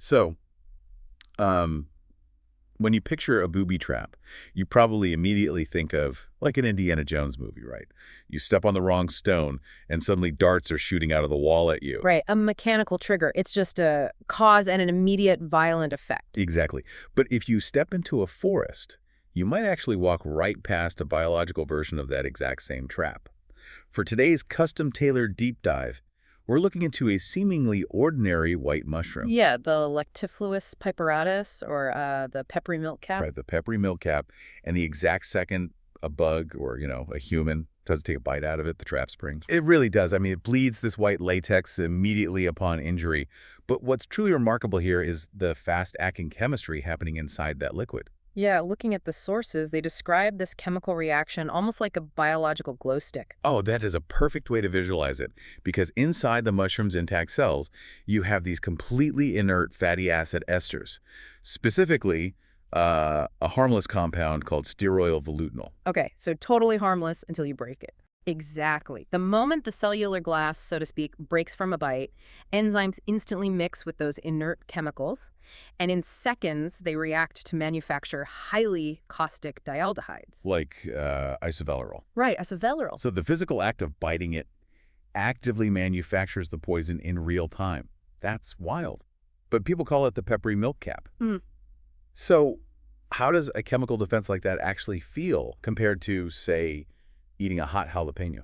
So, um, when you picture a booby trap, you probably immediately think of like an Indiana Jones movie, right? You step on the wrong stone and suddenly darts are shooting out of the wall at you. Right, a mechanical trigger. It's just a cause and an immediate violent effect. Exactly. But if you step into a forest, you might actually walk right past a biological version of that exact same trap. For today's custom-tailored deep dive, we're looking into a seemingly ordinary white mushroom. Yeah, the Lactifluus piperatus or the peppery milkcap. Right, the peppery milkcap, and the exact second a bug or, a human does take a bite out of it, the trap springs. It really does. I mean, it bleeds this white latex immediately upon injury. But what's truly remarkable here is the fast-acting chemistry happening inside that liquid. Yeah, looking at the sources, they describe this chemical reaction almost like a biological glow stick. Oh, that is a perfect way to visualize it, because inside the mushroom's intact cells, you have these completely inert fatty acid esters, specifically a harmless compound called steroylvolutonyl. Okay, so totally harmless until you break it. Exactly. The moment the cellular glass, so to speak, breaks from a bite, enzymes instantly mix with those inert chemicals, and in seconds, they react to manufacture highly caustic dialdehydes. Like isovelleral. Right, isovelleral. So the physical act of biting it actively manufactures the poison in real time. That's wild. But people call it the peppery milkcap. Mm. So how does a chemical defense like that actually feel compared to, say, eating a hot jalapeno?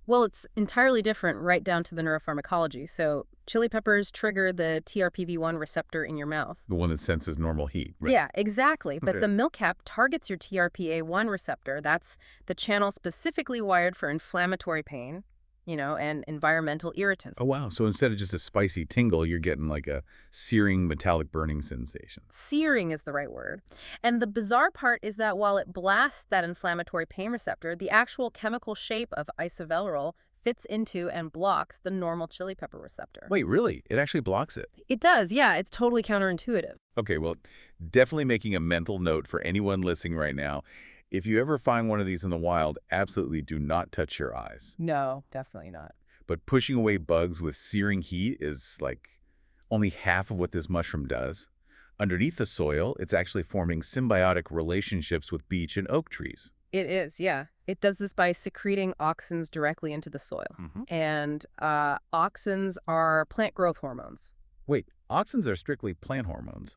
Well, it's entirely different right down to the neuropharmacology. So chili peppers trigger the TRPV1 receptor in your mouth. The one that senses normal heat, right? Yeah, exactly. But Okay. the milkcap targets your TRPA1 receptor. That's the channel specifically wired for inflammatory pain, and environmental irritants. Oh, wow. So instead of just a spicy tingle, you're getting like a searing, metallic burning sensation. Searing is the right word. And the bizarre part is that while it blasts that inflammatory pain receptor, the actual chemical shape of isovelleral fits into and blocks the normal chili pepper receptor. Wait, really? It actually blocks it? It does, yeah. It's totally counterintuitive. Okay, well, definitely making a mental note for anyone listening right now. If you ever find one of these in the wild, absolutely do not touch your eyes. No, definitely not. But pushing away bugs with searing heat is like only half of what this mushroom does. Underneath the soil, it's actually forming symbiotic relationships with beech and oak trees. It is, yeah. It does this by secreting auxins directly into the soil. And auxins are plant growth hormones. Wait, auxins are strictly plant hormones.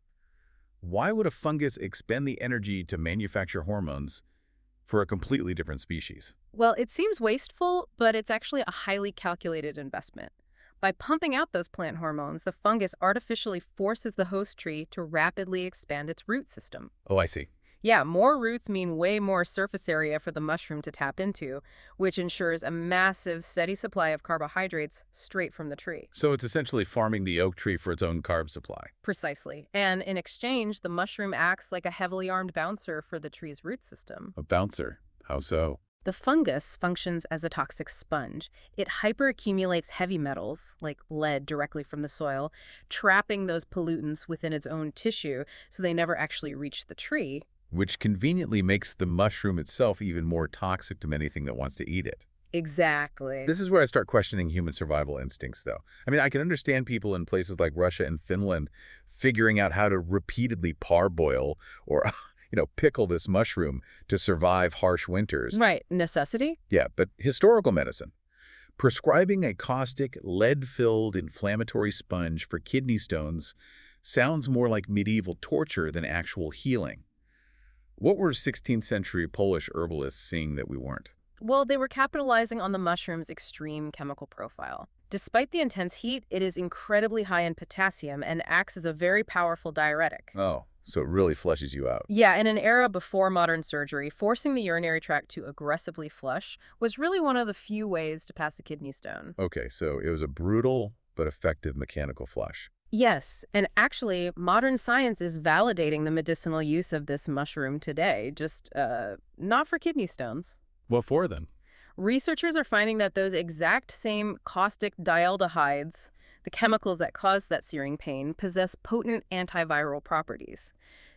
Why would a fungus expend the energy to manufacture hormones for a completely different species? Well, it seems wasteful, but it's actually a highly calculated investment. By pumping out those plant hormones, the fungus artificially forces the host tree to rapidly expand its root system. Oh, I see. Yeah, more roots mean way more surface area for the mushroom to tap into, which ensures a massive, steady supply of carbohydrates straight from the tree. So it's essentially farming the oak tree for its own carb supply. Precisely. And in exchange, the mushroom acts like a heavily armed bouncer for the tree's root system. A bouncer. How so? The fungus functions as a toxic sponge. It hyperaccumulates heavy metals, like lead, directly from the soil, trapping those pollutants within its own tissue so they never actually reach the tree. Which conveniently makes the mushroom itself even more toxic to anything that wants to eat it. Exactly. This is where I start questioning human survival instincts, though. I mean, I can understand people in places like Russia and Finland figuring out how to repeatedly parboil or, pickle this mushroom to survive harsh winters. Right. Necessity? Yeah, but historical medicine. Prescribing a caustic, lead-filled inflammatory sponge for kidney stones sounds more like medieval torture than actual healing. What were 16th century Polish herbalists seeing that we weren't? Well, they were capitalizing on the mushroom's extreme chemical profile. Despite the intense heat, it is incredibly high in potassium and acts as a very powerful diuretic. Oh, so it really flushes you out. Yeah, in an era before modern surgery, forcing the urinary tract to aggressively flush was really one of the few ways to pass a kidney stone. Okay, so it was a brutal but effective mechanical flush. Yes, and actually, modern science is validating the medicinal use of this mushroom today, just not for kidney stones. What for, then? Researchers are finding that those exact same caustic dialdehydes, the chemicals that cause that searing pain, possess potent antiviral properties.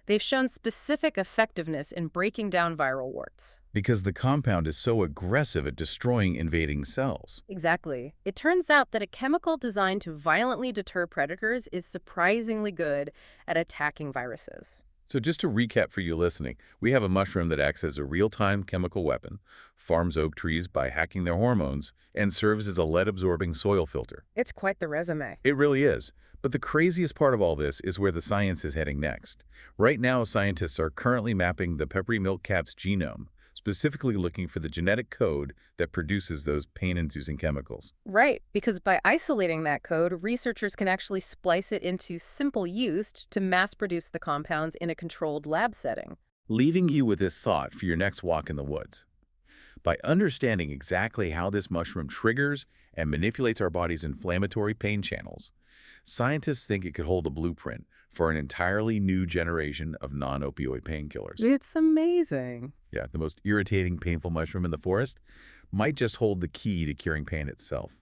They've shown specific effectiveness in breaking down viral warts. Because the compound is so aggressive at destroying invading cells. Exactly. It turns out that a chemical designed to violently deter predators is surprisingly good at attacking viruses. So just to recap for you listening, we have a mushroom that acts as a real-time chemical weapon, farms oak trees by hacking their hormones, and serves as a lead-absorbing soil filter. It's quite the resume. It really is. But the craziest part of all this is where the science is heading next. Right now, scientists are currently mapping the Peppery Milkcap's genome, specifically looking for the genetic code that produces those pain-inducing chemicals. Right, because by isolating that code, researchers can actually splice it into simple yeast to mass produce the compounds in a controlled lab setting. Leaving you with this thought for your next walk in the woods. By understanding exactly how this mushroom triggers and manipulates our body's inflammatory pain channels, scientists think it could hold the blueprint for an entirely new generation of non-opioid painkillers. It's amazing. Yeah, the most irritating, painful mushroom in the forest might just hold the key to curing pain itself.